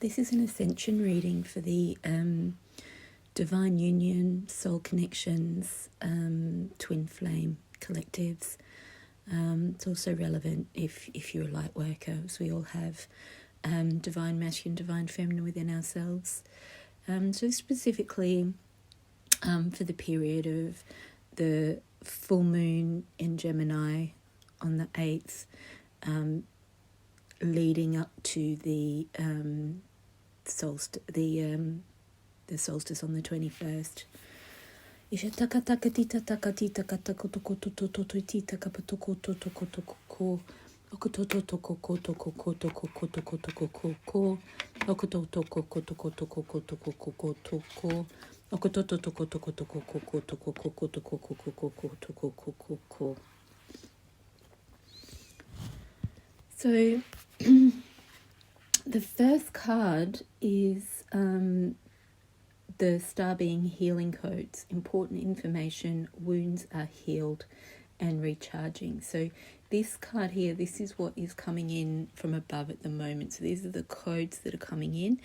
This is an ascension reading for the Divine Union, Soul Connections, Twin Flame collectives. It's also relevant if you're a light worker, as we all have divine masculine, divine feminine within ourselves. So specifically for the period of the full moon in Gemini on the 8th, leading up to the solstice, the solstice on the 21st. So the first card is the star being healing codes, important information, wounds are healed and recharging. So this card here, this is what is coming in from above at the moment. So these are the codes that are coming in,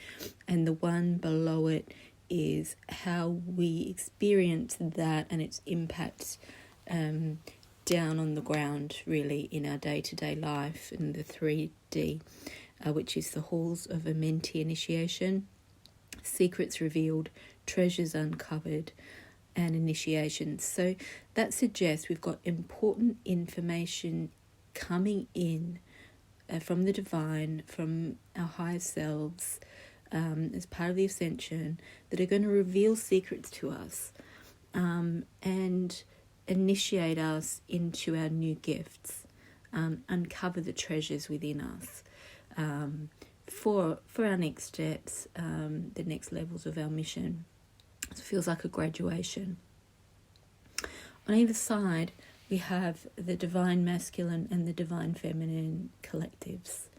and the one below it is how we experience that and its impact down on the ground, really, in our day-to-day life, and the 3D, which is the halls of a mentee initiation, secrets revealed, treasures uncovered, and initiations. So that suggests we've got important information coming in from the divine, from our higher selves, as part of the ascension, that are going to reveal secrets to us and initiate us into our new gifts, uncover the treasures within us for our next steps, the next levels of our mission. So it feels like a graduation. On either side, we have the divine masculine and the divine feminine collectives.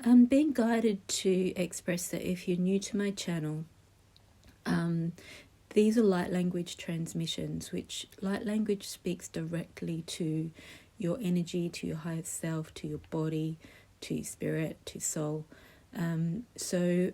I'm being guided to express that if you're new to my channel, these are light language transmissions, which light language speaks directly to your energy, to your higher self, to your body, to your spirit, to soul. So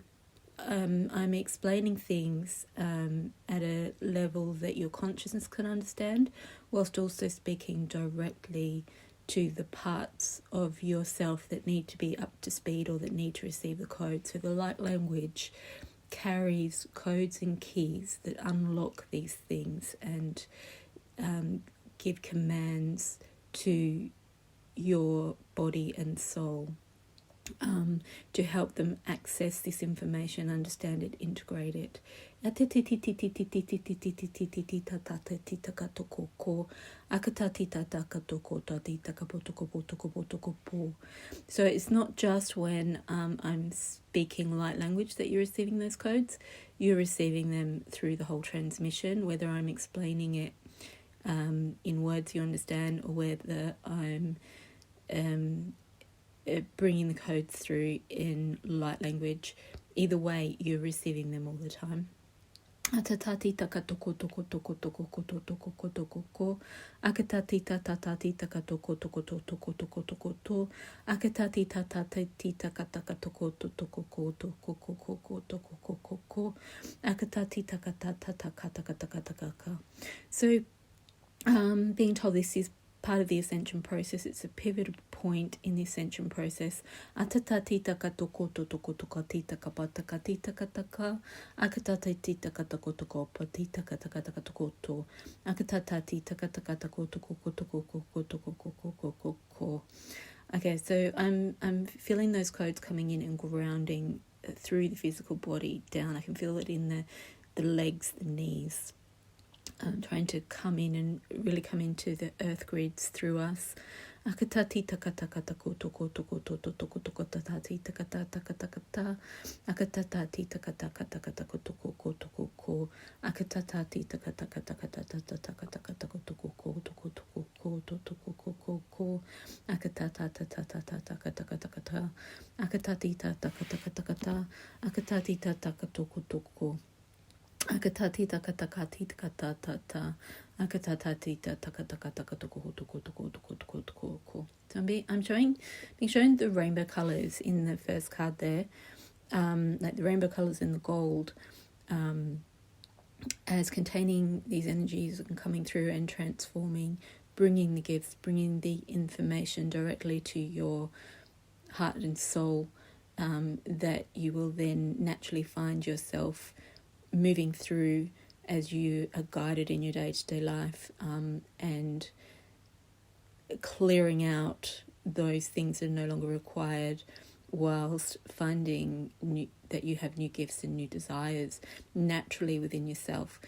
I'm explaining things at a level that your consciousness can understand, whilst also speaking directly to the parts of yourself that need to be up to speed or that need to receive the code. So the light language carries codes and keys that unlock these things and give commands to your body and soul to help them access this information, understand it, integrate it. So it's not just when I'm speaking light language that you're receiving those codes. You're receiving them through the whole transmission, whether I'm explaining it in words you understand, or whether I'm bringing the codes through in light language. Either way, you're receiving them all the time. So being told this is part of the ascension process, it's a pivotal point in the ascension process. Okay, so I'm feeling those codes coming in and grounding through the physical body down. I can feel it in the legs, the knees. Trying to come in and really come into the earth grids through us. ko to to ko akatata ta ta ta ta ta ta ta ta ta akatati ta ta ta ta ta ta akatati ta ta to ko akatati ta ta ta ta ta ta ta akatati ta ta ta ta ta to. So I'm being shown the rainbow colors in the first card there, like the rainbow colors in the gold, as containing these energies and coming through and transforming, bringing the gifts, bringing the information directly to your heart and soul, that you will then naturally find yourself moving through as you are guided in your day-to-day life, and clearing out those things that are no longer required, whilst finding that you have new gifts and new desires naturally within yourself.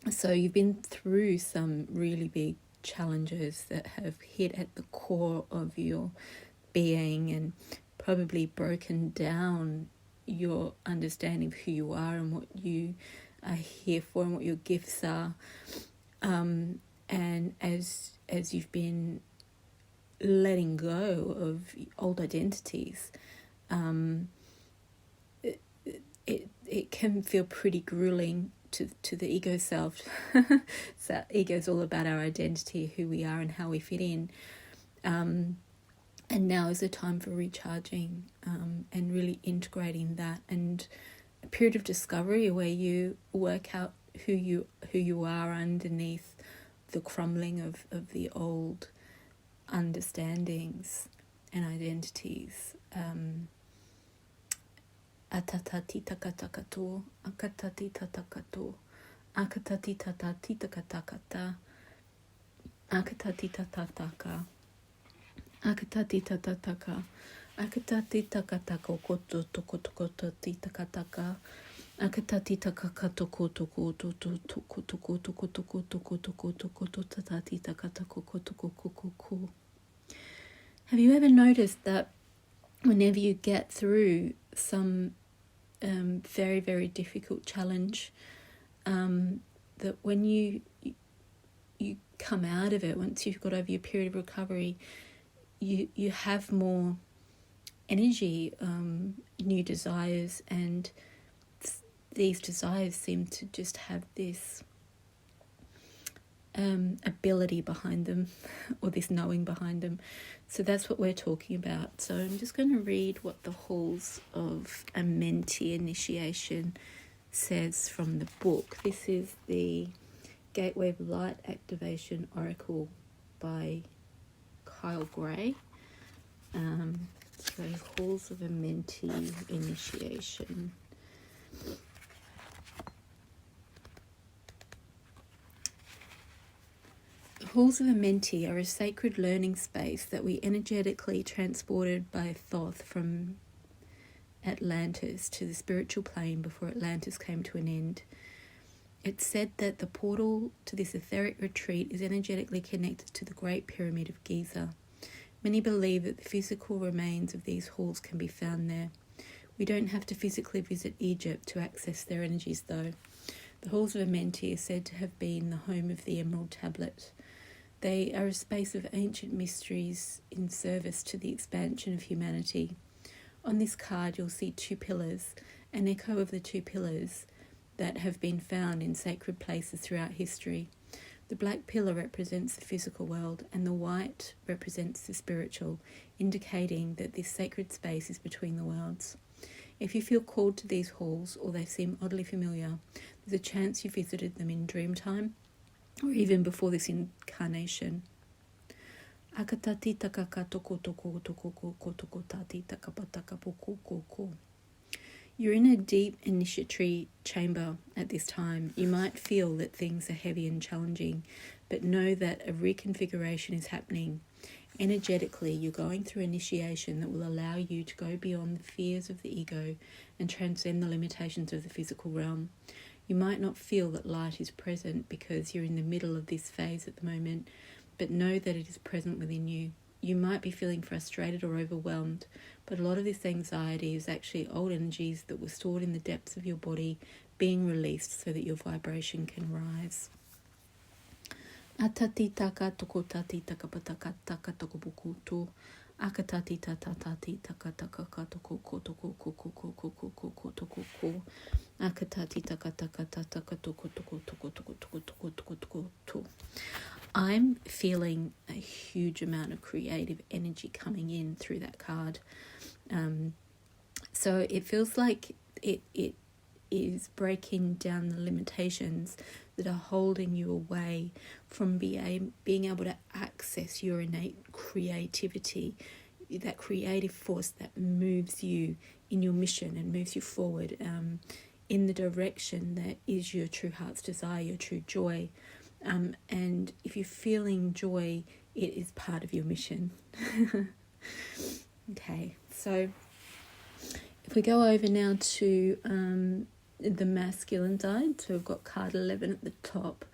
So you've been through some really big challenges that have hit at the core of your being and probably broken down your understanding of who you are and what you are here for and what your gifts are. And as you've been letting go of old identities, it can feel pretty grueling to the ego self. So ego is all about our identity, who we are and how we fit in. And now is the time for recharging, and really integrating that, and a period of discovery where you work out who you are underneath the crumbling of the old understandings and identities. Atatati takatakato, akatati tatakato, akatati tatati takatakata, akatati tatataka, akatati tatataka, akatati takatako koto tokotokotati takataka, akatati takakato koto koto toko toko toko toko toko toko toko tatati takatako koto koko. Have you ever noticed that whenever you get through some very, very difficult challenge, that when you come out of it, once you've got over your period of recovery, you have more energy, new desires, and these desires seem to just have this ability behind them, or this knowing behind them. So that's what we're talking about. So I'm just going to read what the Halls of a Mentee Initiation says from the book. This is the Gateway of Light Activation Oracle by Kyle Gray. So Halls of a Mentee Initiation. The halls of a mentee are a sacred learning space that we energetically transported by Thoth from Atlantis to the spiritual plane before Atlantis came to an end. It's said that the portal to this etheric retreat is energetically connected to the Great Pyramid of Giza. Many believe that the physical remains of these halls can be found there. We don't have to physically visit Egypt to access their energies, though. The halls of a mentee are said to have been the home of the Emerald Tablet. They are a space of ancient mysteries in service to the expansion of humanity. On this card, you'll see two pillars, an echo of the two pillars that have been found in sacred places throughout history. The black pillar represents the physical world, and the white represents the spiritual, indicating that this sacred space is between the worlds. If you feel called to these halls, or they seem oddly familiar, there's a chance you visited them in dream time, or even before this incarnation. You're in a deep initiatory chamber at this time. You might feel that things are heavy and challenging, but know that a reconfiguration is happening. Energetically, you're going through initiation that will allow you to go beyond the fears of the ego and transcend the limitations of the physical realm. You might not feel that light is present because you're in the middle of this phase at the moment, but know that it is present within you. You might be feeling frustrated or overwhelmed, but a lot of this anxiety is actually old energies that were stored in the depths of your body being released so that your vibration can rise. Atati taka toko tati taka pataka taka toko bukuto. Akatati tatatati taka taka toko toko koko koko koko toko ko. Akatati taka taka taka toko toko toko toko toko toko toko toko to. I'm feeling a huge amount of creative energy coming in through that card. So it feels like it is breaking down the limitations that are holding you away from being able to access your innate creativity, that creative force that moves you in your mission and moves you forward in the direction that is your true heart's desire, your true joy. And if you're feeling joy, it is part of your mission. Okay, so if we go over now to the masculine side, so we've got card 11 at the top.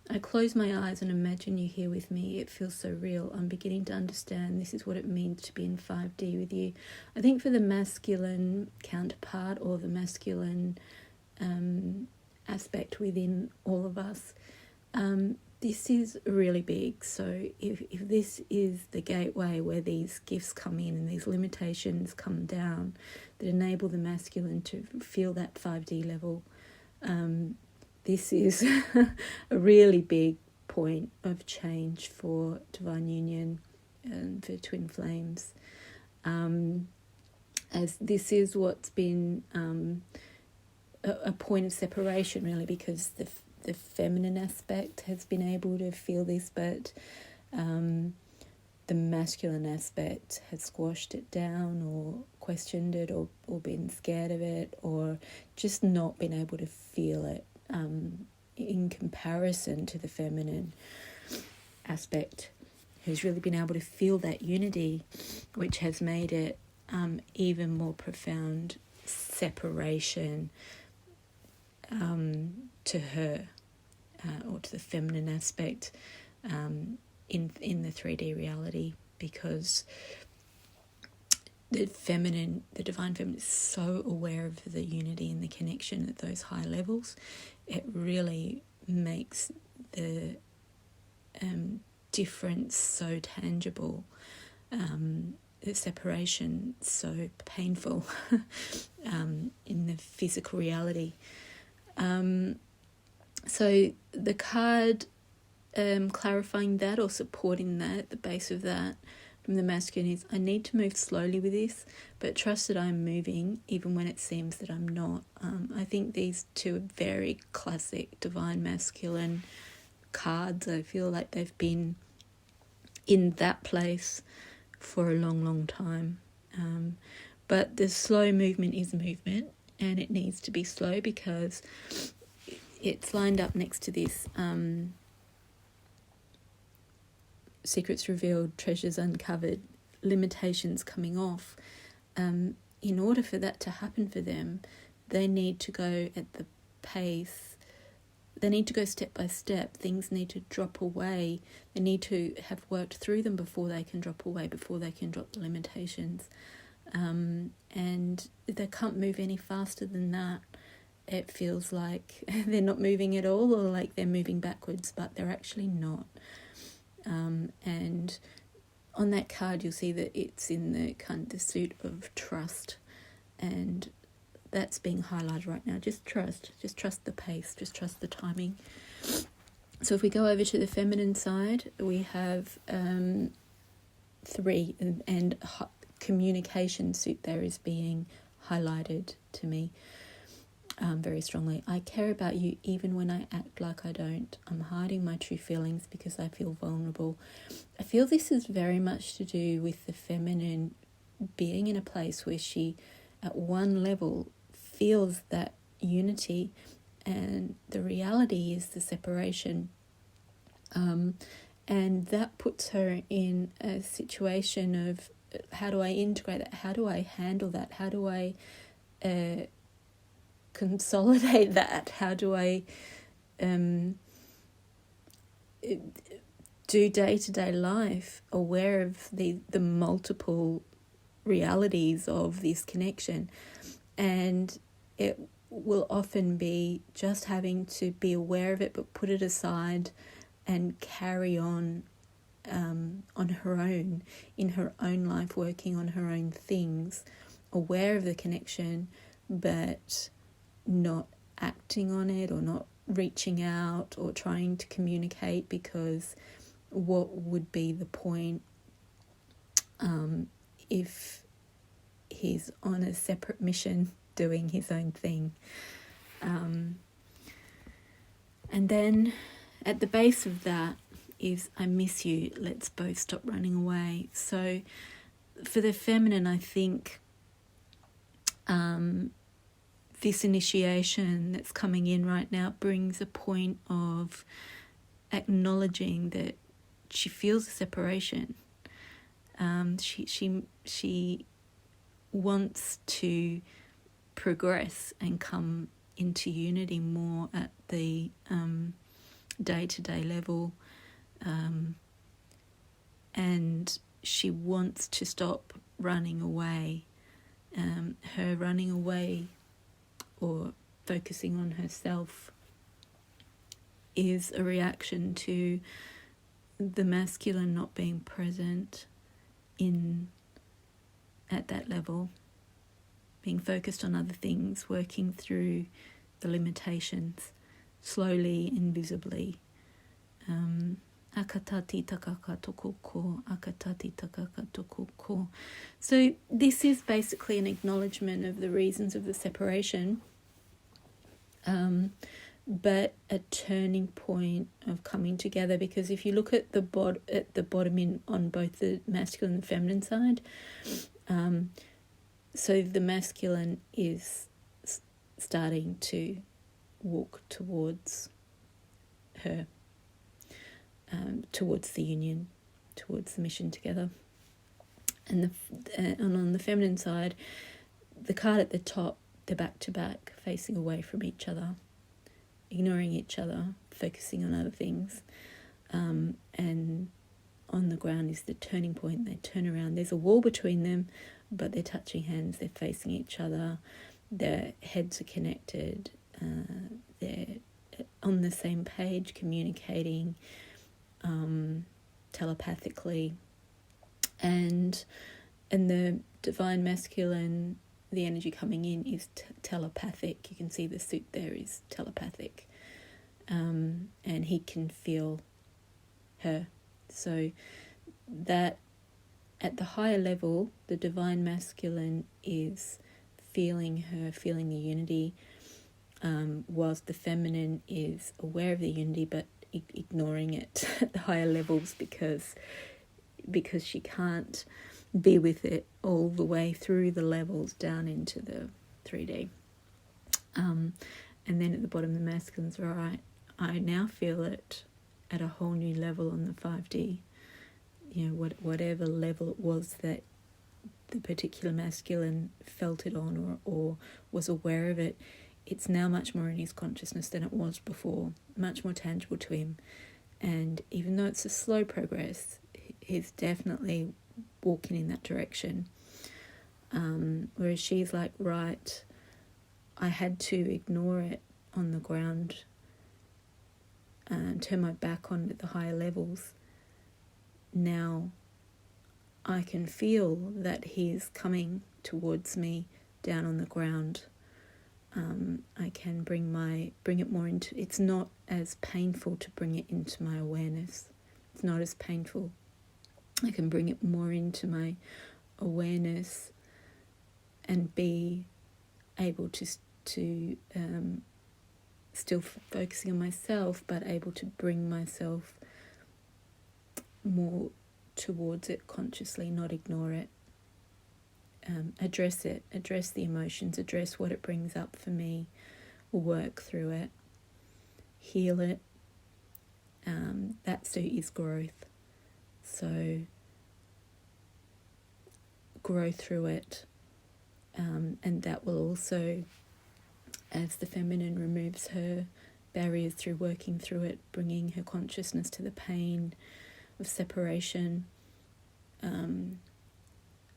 I close my eyes and imagine you here with me. It feels so real. I'm beginning to understand this is what it means to be in 5D with you. I think for the masculine counterpart or the masculine aspect within all of us, this is really big. So if this is the gateway where these gifts come in and these limitations come down that enable the masculine to feel that 5D level, this is a really big point of change for Divine Union and for Twin Flames, as this is what's been a point of separation, really, because the feminine aspect has been able to feel this, but the masculine aspect has squashed it down or questioned it or been scared of it or just not been able to feel it in comparison to the feminine aspect, who's really been able to feel that unity, which has made it even more profound separation to her or to the feminine aspect in the 3D reality, because the divine feminine is so aware of the unity and the connection at those high levels. It really makes the difference so tangible, the separation so painful in the physical reality. So the card clarifying that or supporting that at the base of that from the masculine is, I need to move slowly with this, but trust that I'm moving even when it seems that I'm not. I think these two are very classic divine masculine cards. I feel like they've been in that place for a long, long time. But the slow movement is movement, and it needs to be slow because it's lined up next to this secrets revealed, treasures uncovered, limitations coming off. In order for that to happen for them, they need to go at the pace. They need to go step by step. Things need to drop away. They need to have worked through them before they can drop away, before they can drop the limitations. And they can't move any faster than that. It feels like they're not moving at all, or like they're moving backwards, but they're actually not. And on that card, you'll see that it's in the kind of the suit of trust, and that's being highlighted right now. Just trust the pace, just trust the timing. So if we go over to the feminine side, we have 3, and communication suit there is being highlighted to me very strongly. I care about you even when I act like I don't. I'm hiding my true feelings because I feel vulnerable. I feel this is very much to do with the feminine being in a place where she, at one level, feels that unity, and the reality is the separation. And that puts her in a situation of, how do I integrate that? How do I handle that? How do I consolidate that? How do I do day-to-day life aware of the multiple realities of this connection? And it will often be just having to be aware of it but put it aside and carry on her own, in her own life, working on her own things, aware of the connection, but not acting on it or not reaching out or trying to communicate, because what would be the point if he's on a separate mission doing his own thing? And then at the base of that is, I miss you, let's both stop running away. So for the feminine, I think this initiation that's coming in right now brings a point of acknowledging that she feels a separation. She wants to progress and come into unity more at the day-to-day level, and she wants to stop running away. Her running away or focusing on herself is a reaction to the masculine not being present at that level, being focused on other things, working through the limitations, slowly, invisibly. Akatati takaka toko ko, akatati takaka toko ko. So this is basically an acknowledgement of the reasons of the separation, but a turning point of coming together. Because if you look at the bottom on both the masculine and feminine side, so the masculine is starting to walk towards her, towards the union, towards the mission together. And on the feminine side, the card at the top, they're back to back, facing away from each other, ignoring each other, focusing on other things. And on the ground is the turning point. They turn around. There's a wall between them, but they're touching hands. They're facing each other. Their heads are connected. They're on the same page, communicating telepathically. And the divine masculine, the energy coming in is telepathic. You can see the suit there is telepathic. And he can feel her. So that at the higher level, the divine masculine is feeling her, feeling the unity, whilst the feminine is aware of the unity but ignoring it at the higher levels because she can't be with it all the way through the levels down into the 3D. And then at the bottom, the masculine's right. I now feel it at a whole new level on the 5D. You know, whatever level it was that the particular masculine felt it on or was aware of it, it's now much more in his consciousness than it was before, much more tangible to him. And even though it's a slow progress, he's definitely walking in that direction. Whereas she's like, right, I had to ignore it on the ground and turn my back on it at the higher levels. Now I can feel that he's coming towards me down on the ground. I can bring it more into, it's not as painful to bring it into my awareness. It's not as painful. I can bring it more into my awareness and be able to still focusing on myself, but able to bring myself more towards it consciously, not ignore it. Address it, address the emotions, address what it brings up for me, work through it, heal it. That is growth. So grow through it, and that will also, as the feminine removes her barriers through working through it, bringing her consciousness to the pain of separation,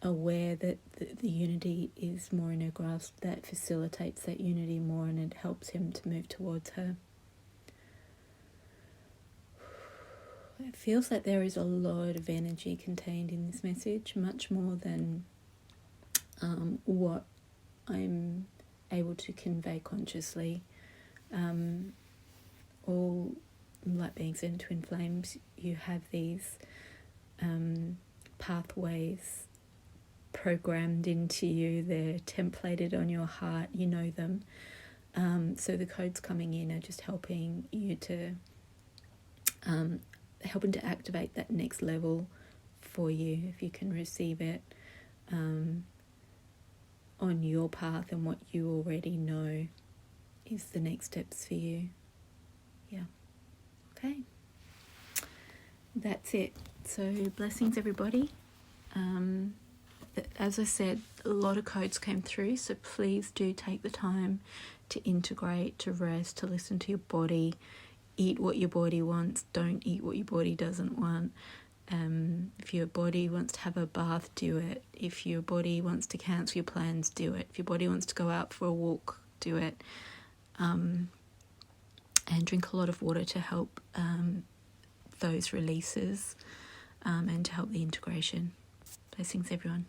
aware that the unity is more in her grasp, that facilitates that unity more and it helps him to move towards her. It feels like there is a lot of energy contained in this message, much more than what I'm able to convey consciously. All light beings and twin flames, you have these pathways programmed into you. They're templated on your heart. You know them. So the codes coming in are just helping you to helping to activate that next level for you, if you can receive it on your path, and what you already know is the next steps for you. Yeah. Okay. That's it. So blessings, everybody. As I said, a lot of codes came through, so please do take the time to integrate, to rest, to listen to your body. Eat what your body wants. Don't eat what your body doesn't want. If your body wants to have a bath, do it. If your body wants to cancel your plans, do it. If your body wants to go out for a walk, do it. And drink a lot of water to help those releases and to help the integration. Blessings, everyone.